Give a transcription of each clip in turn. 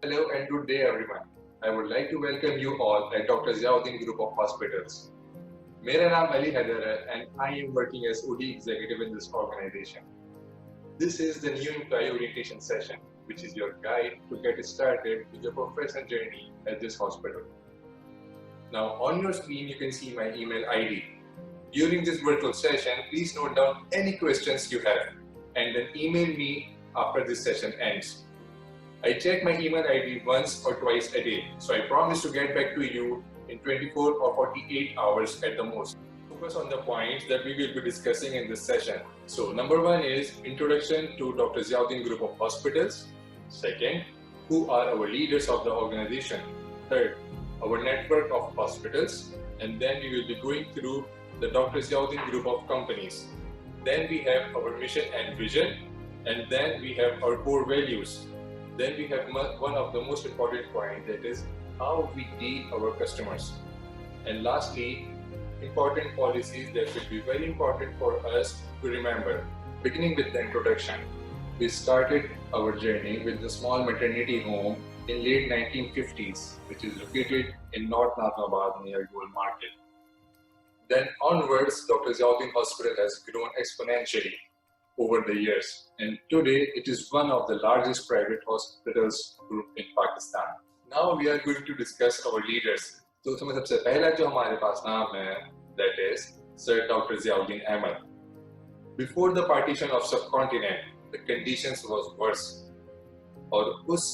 Hello and good day everyone. I would like to welcome you all at Dr. Ziauddin Group of Hospitals. मेरा नाम Ali Haider है and I am working as OD executive in this organization. This is the new employee orientation session, which is your guide to get started with your professional journey at this hospital. Now on your screen you can see my email ID. During this virtual session, please note down any questions you have and then email me after this session ends. I check my email ID once or twice a day, so I promise to get back to you in 24 or 48 hours at the most. Focus on the points that we will be discussing in this session. So number one is introduction to Dr. Ziauddin Group of Hospitals. Second, who are our leaders of the organization. Third, our network of hospitals. And then we will be going through the Dr. Ziauddin Group of companies. Then we have our mission and vision. And then we have our core values. Then we have one of the most important points, that is how we deal our customers. And lastly, important policies that will be very important for us to remember. Beginning with the introduction, we started our journey with the small maternity home in late 1950s, which is located in North Nazimabad near Gold Market. Then onwards, Dr. Ziauddin Hospital has grown exponentially over the years, and today it is one of the largest private hospitals group in Pakistan. Now we are going to discuss our leaders. तो उसमें सबसे पहला जो हमारे पास नाम है, that is Sir Dr. Ziauddin Ahmed. Before the partition of subcontinent, the conditions was worse. और उस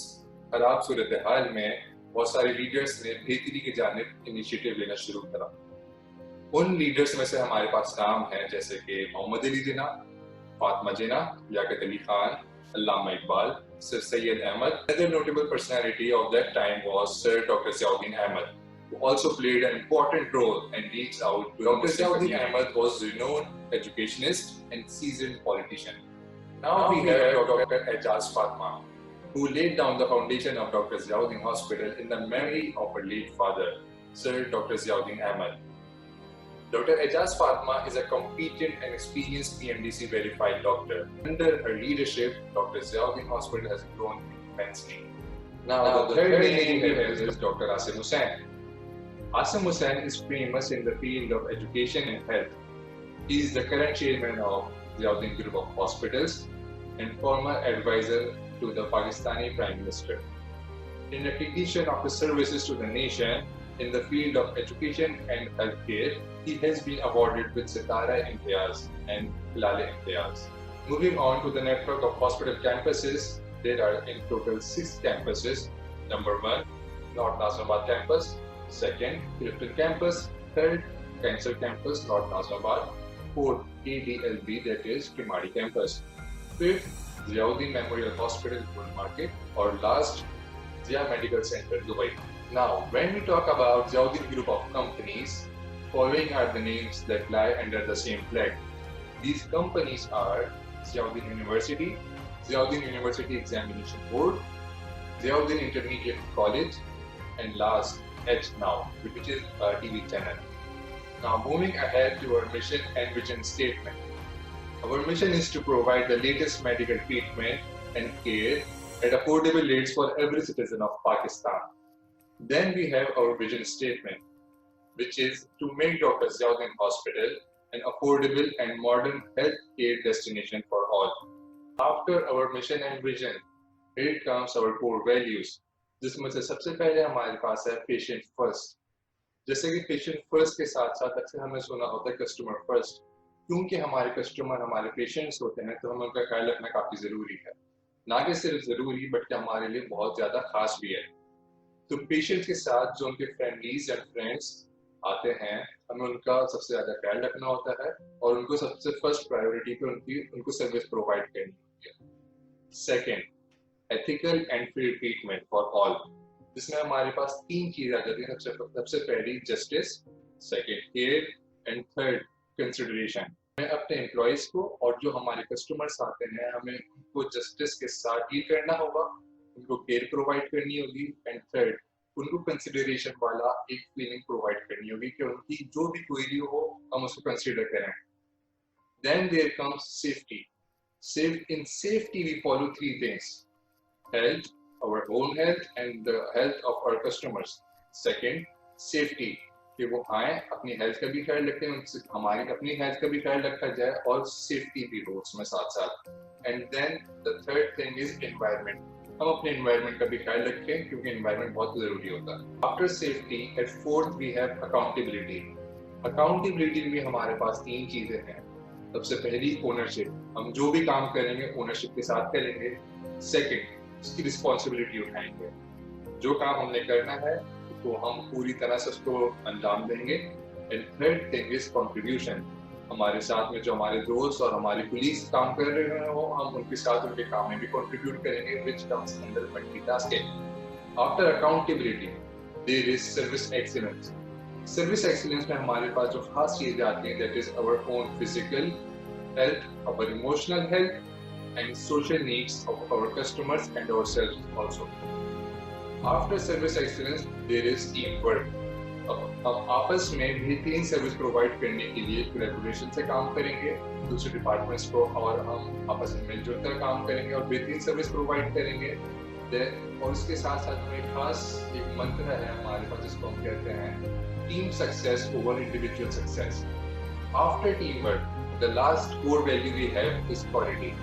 खराब सूरत हाल में बहुत सारे लीडर्स ने बेहतरी की जानिब इनिशिएटिव लेना शुरू करा. उन लीडर्स में से हमारे पास नाम है जैसे कि Mohammad Ali Jinnah, Fatma Jinnah, Liaquat Ali Khan, Allama Iqbal, Sir Syed Ahmed. Another notable personality of that time was Sir Dr. Ziauddin Ahmed, who also played an important role and reached out to Dr. Ziauddin Ahmed was a renowned educationist and seasoned politician. Now we have Dr. Ejaz Fatma, who laid down the foundation of Dr. Ziauddin Hospital in the memory of her late father, Sir Dr. Ziauddin Ahmed. Dr. Ejaz Fatma is a competent and experienced PMDC verified doctor. Under her leadership, Dr. Ziauddin Hospital has grown immensely. Now the third name we have is Dr. Asim Hussain. Asim Hussain is famous in the field of education and health. He is the current chairman of Ziauddin Group of Hospitals and former advisor to the Pakistani Prime Minister. In recognition of his services to the nation in the field of education and healthcare, he has been awarded with Sitara Imtiaz and Hilal Imtiaz. Moving on to the network of hospital campuses, there are in total 6 campuses. Number 1, North Nazimabad campus. 2nd, Clifton campus. 3rd, Cancer campus, North Nazimabad. 4th, ADLB, that is Kimadi campus. 5th, Ziauddin Memorial Hospital, Gold Market. Or last, Zia Medical Center, Dubai. Now, when we talk about Ziauddin Group of companies, following are the names that lie under the same flag. These companies are Ziauddin University, Ziauddin University Examination Board, Ziauddin Intermediate College, and last, H Now, which is a TV channel. Now, moving ahead to our mission and vision statement. Our mission is to provide the latest medical treatment and care at affordable rates for every citizen of Pakistan. Then we have our vision statement, which is to make Dr. Ziauddin Hospital an affordable and modern health care destination for all. After our mission and vision, here comes our core values, जिसमें से सबसे पहले हमारे पास है patient first. जैसे कि patient first के साथ साथ अक्सर हमने सुना होता है customer first. क्योंकि हमारे customer हमारे patients होते हैं, तो हमें उनका ख्याल रखना काफी जरूरी है. ना कि सिर्फ जरूरी, बल्कि हमारे लिए बहुत ज्यादा खास भी है. तो पेशेंट के साथ जो उनके फैमिलीज एंड फ्रेंड्स आते हैं, हमें उनका सबसे ज्यादा ख्याल रखना होता है और उनको सबसे फर्स्ट प्रायोरिटी पे उनको सर्विस प्रोवाइड करनी होती है. Second, ethical and fair treatment for all, जिसमें हमारे पास 3 चीजें आ जाती हैं. सबसे पहली justice, second care and third consideration. हमें अपने एम्प्लॉयज को और जो हमारे कस्टमर्स आते हैं, हमें उनको जस्टिस के साथ डील करना होगा, उनको केयर प्रोवाइड करनी होगी, एंड थर्ड, उनको कंसिडरेशन वाला एक फीलिंग प्रोवाइड करनी होगी कि उनकी जो भी क्वेरी हो हम उसको कंसिडर करें. Then there comes safety. In safety we follow 3 things: health, our own health and the health of our customers. Second, safety, कि वो आए अपनी हेल्थ का भी ख्याल रखें, उनसे हमारी अपनी हेल्थ का भी ख्याल रखा जाए और सेफ्टी भी हो उसमें साथ साथ. And then the third thing is environment. हम अपने एनवायरनमेंट का भी ख्याल रखें क्योंकि एनवायरनमेंट बहुत जरूरी होता है. After safety at fourth we have accountability. Accountability में हमारे पास तीन चीजें हैं. सबसे पहली ओनरशिप, हम जो भी काम करेंगे ओनरशिप के साथ करेंगे. सेकंड, उसकी रिस्पॉन्सिबिलिटी उठाएंगे, जो काम हमने करना है तो हम पूरी तरह से उसको अंजाम देंगे. And third thing is contribution. हमारे साथ में जो हमारे दोस्त और हमारे पुलिस काम कर रहे हो, हम उनके साथ उनके काम में भी कंट्रीब्यूट करेंगे, which comes under multitasking. After accountability there is service excellence. Service excellence में हमारे पास जो खास चीजें आती हैं, that is our own physical health, our emotional health and social needs of our customers and ourselves also. After service excellence there is team work. अब आपस में बेहतरीन सर्विस प्रोवाइड करने के लिए कोलैबोरेशन से काम करेंगे दूसरे डिपार्टमेंट्स को, और हम आपस में मिलजुल कर काम करेंगे और बेहतरीन सर्विस प्रोवाइड करेंगे. और उसके साथ साथ में खास एक मंत्र है हमारे पास जिसको हम कहते हैं team success over individual success. After team work the last core value we have is quality.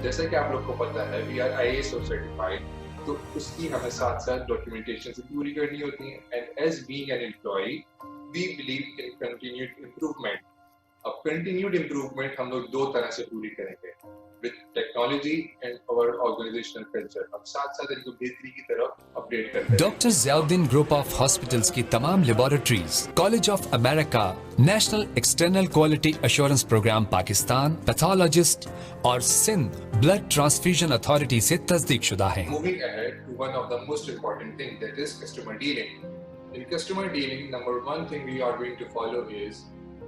जैसे कि आप लोग को पता है वी आर IAS सर्टिफाइड, तो उसकी हमें साथ साथ डॉक्यूमेंटेशन से पूरी करनी होती है. And as being an employ we believe in continued improvement. अब कंटिन्यूड इम्प्रूवमेंट हम लोग दो तरह से पूरी करेंगे, with technology and our organisational culture. हम साथ साथ इनको बेहतरी की तरफ अपडेट करते हैं. Doctor Ziauddin group of hospitals की तमाम laboratories, college of America, national external quality assurance programme Pakistan, pathologist और सिंध ब्लड ट्रांसफ्यूजन अथॉरिटी से तस्दीक शुदा है. Moving ahead to one of the most important thing, that is customer dealing. In customer dealing, number one thing we are going to follow is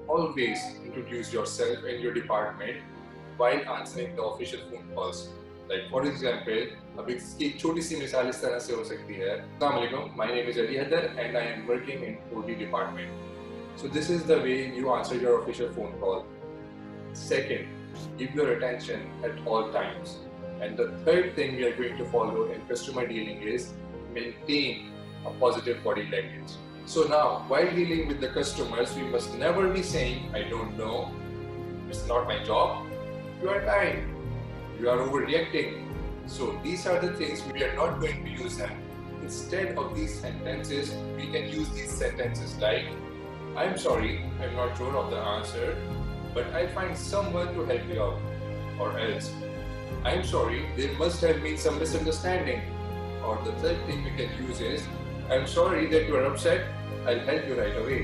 always introduce yourself and your department while answering the official phone calls. Like for example, अब इसकी एक छोटी सी मिसाल इस तरह से हो सकती है. अस्सलाम वालेकुम, my name is Ali Haidar and I am working in OD department. So this is the way you answer your official phone call. Second, give your attention at all times. And the third thing we are going to follow in customer dealing is maintain a positive body language. So now, while dealing with the customers, we must never be saying, I don't know, it's not my job, you are lying, you are overreacting. So these are the things we are not going to use them. Instead of these sentences, we can use these sentences like, I'm sorry, I'm not sure of the answer, but I'll find someone to help you out. Or else, I'm sorry, there must have been some misunderstanding. Or the third thing we can use is, I'm sorry that you are upset, I'll help you right away.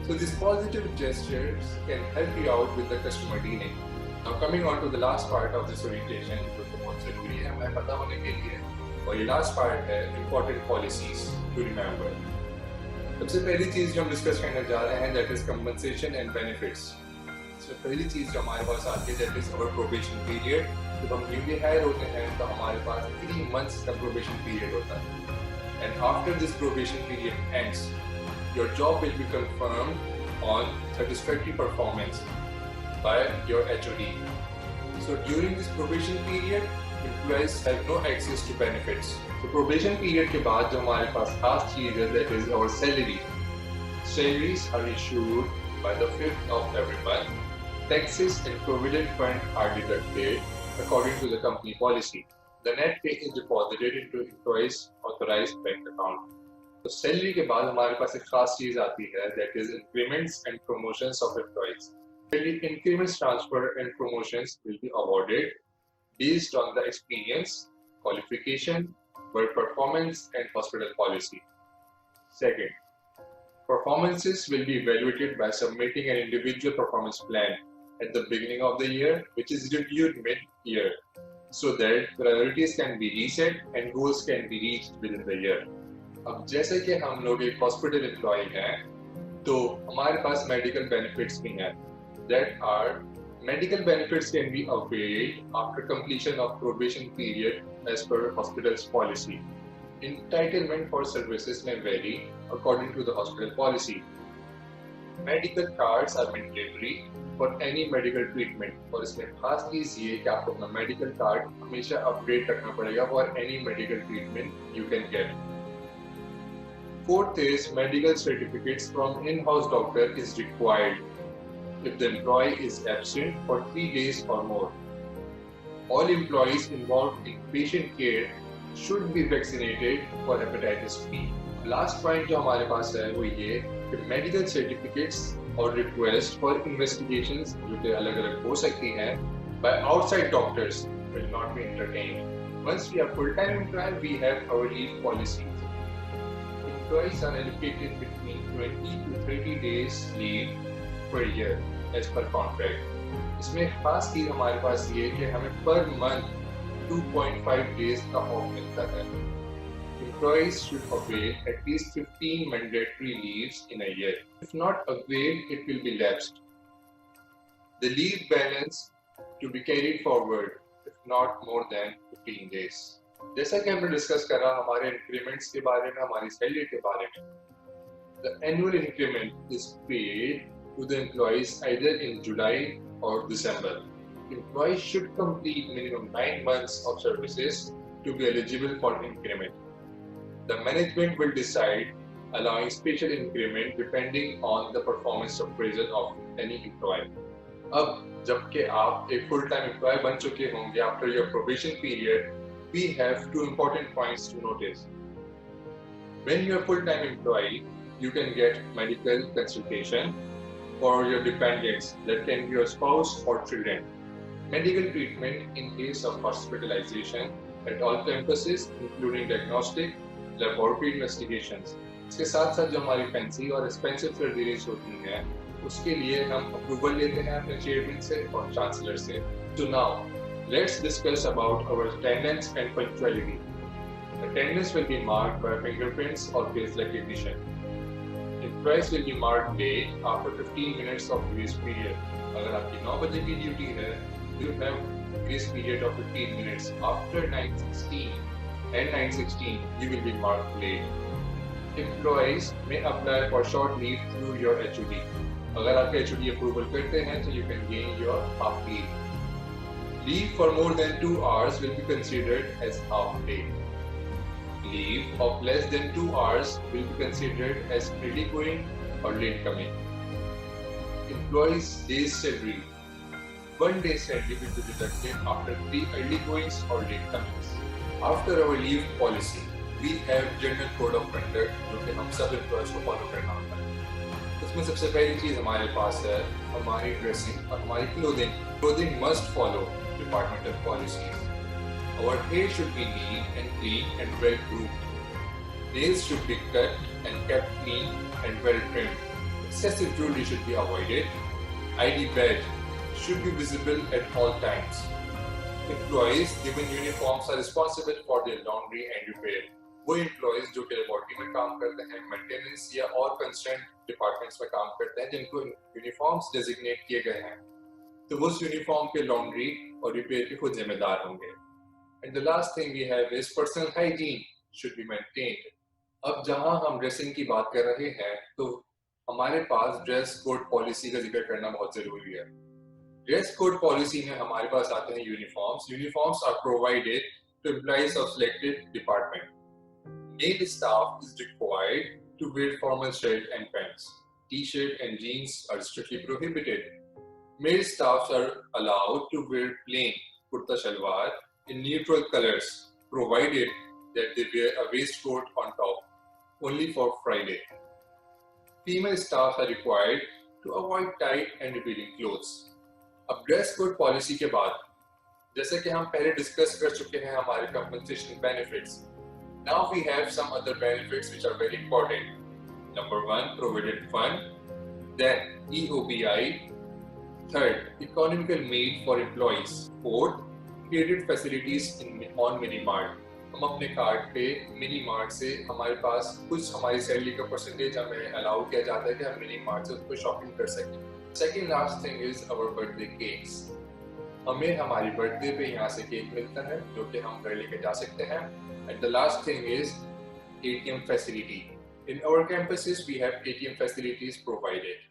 So these positive gestures can help you out with the customer dealing. Now coming on to the last part of this orientation, जो तो बहुत ज़रूरी है हमें पता होने के लिए, और ये last part है important policies to remember. सबसे पहली चीज़ जो हम डिस्कस करने जा रहे हैं that is compensation and benefits. सबसे पहली चीज़ जो हमारे पास आती है that is our probation period. जब हम newly hire होते हैं तो हमारे पास 3 months का probation period होता है. And after this probation period ends, your job will be confirmed on satisfactory performance by your HOD. So during this probation period, employees have no access to benefits. So probation period के बाद जो हमारे पास खास चीज़ है that is our salary. Salaries are issued by the 5th of every month. Taxes and provident fund are deducted according to the company policy. The net pay is deposited into employees' authorized bank account. तो salary के बाद हमारे पास एक खास चीज आती है that is increments and promotions of employees. Increments, transfer and promotions will be awarded based on the experience, qualification, work performance and hospital policy. Second, performances will be evaluated by submitting an individual performance plan at the beginning of the year, which is reviewed mid-year, so that priorities can be reset and goals can be reached within the year. अब जैसे कि हम लोग एक hospital employ हैं, तो हमारे पास medical benefits भी हैं. That are medical benefits can be availed after completion of probation period as per hospital's policy. Entitlement for services may vary according to the hospital policy. Medical cards are mandatory for any medical treatment और इसमें खास चीज ये कि आपको अपना medical card हमेशा update रखना पड़ेगा for any medical treatment you can get. Fourth is medical certificates from in-house doctor is required if the employee is absent for 3 days or more. All employees involved in patient care should be vaccinated for hepatitis B. Last point जो हमारे पास है वो ये कि medical certificates और request for investigations जो कि अलग-अलग हो सकती हैं by outside doctors will not be entertained. Once we are full-time employee, we have our leave policies. Employees are allocated between 20 to 30 days leave per year as per contract. इसमें खास चीज हमारे पास ये कि हमें per month 2.5 days का of मिलता है. Employees should avail at least 15 mandatory leaves in a year. If not availed, it will be lapsed. The leave balance to be carried forward if not more than 15 days. जैसा कि हमने discuss करा हमारे increments के बारे में, हमारी salary के बारे में. The annual increment is paid to the employees either in July or December. Employees should complete minimum 9 months of services to be eligible for increment. The management will decide allowing special increment depending on the performance appraisal of any employee. अब जबकि आप एक full time employee बन चुके होंगे after your probation period, we have 2 important points to notice. When you are full-time employee, you can get medical consultation for your dependents, that can be your spouse or children. Medical treatment in case of hospitalization at all campuses, including diagnostic, laboratory investigations. इसके साथ साथ जो हमारी fancy और expensive surgeries होती हैं, उसके लिए हम अप्रूवल लेते हैं अपने चेयरमैन से और चांसलर से. So now, let's discuss about our attendance and punctuality. Attendance will be marked by fingerprints or face recognition. Employees will be marked late after 15 minutes of grace period. अगर आपकी 9 बजे की ड्यूटी है, you have grace period of 15 minutes. After 9:16 and 9:16, you will be marked late. Employees may apply for short leave through your HOD. अगर आपके HOD approval करते हैं, तो you can gain your half leave. Leave for more than 2 hours will be considered as half day. Leave of less than 2 hours will be considered as early going or late coming. Employees' day's salary. 1 day's salary will be deducted after 3 early goings or late comings. After our leave policy, we have General Code of Conduct जो कि हम सब employees को follow करना होता है. उसमें सबसे पहली चीज हमारे पास है हमारी ड्रेसिंग और हमारी clothing. Clothing must follow departmental policies. Our hair should be neat and clean and well groomed. Nails should be cut and kept clean and well trimmed. Excessive jewelry should be avoided. ID badge should be visible at all times. Employees given uniforms are responsible for their laundry and repair. वो employees जो कि laboratory में काम करते हैं, maintenance या और concern departments में काम करते हैं जिनको यूनिफॉर्म्स डेजिग्नेट किए गए हैं, तो वो उस यूनिफॉर्म के लॉन्ड्री और रिपेयर के खुद जिम्मेदार होंगे. And the last thing we have is personal hygiene should be maintained. अब जहां हम ड्रेसिंग की बात कर रहे हैं तो हमारे पास ड्रेस कोड पॉलिसी का जिक्र करना बहुत जरूरी है. ड्रेस कोड पॉलिसी में हमारे पास आते हैं uniforms. Uniforms are provided to employees of selected department. Male staff is required to wear formal shirt and pants. T-shirt and jeans are strictly prohibited. Male staffs are allowed to wear plain kurta shalwar in neutral colors, provided that they wear a waistcoat on top, only for Friday. Female staffs are required to avoid tight and revealing clothes. अब dress code policy के बाद, जैसे कि हम पहले discuss कर चुके हैं हमारे compensation benefits, now we have some other benefits which are very important. Number 1, Provident Fund. Then EOBI. Third, Economical Meal for Employees. Fourth, Credit Facilities on Minimart. हम अपने कार्ड पे मिनी मार्ट से हमारे पास कुछ हमारी सैलरी का percentage हमें allow किया जाता है कि हम मिनी मार्ट से उसको शॉपिंग कर सकें. Second last thing is our birthday cakes. हमें हमारी बर्थडे पे यहाँ से केक मिलता है जो कि हम घर लेके जा सकते हैं. And the last thing is ATM facility. In our campuses, we have ATM facilities provided.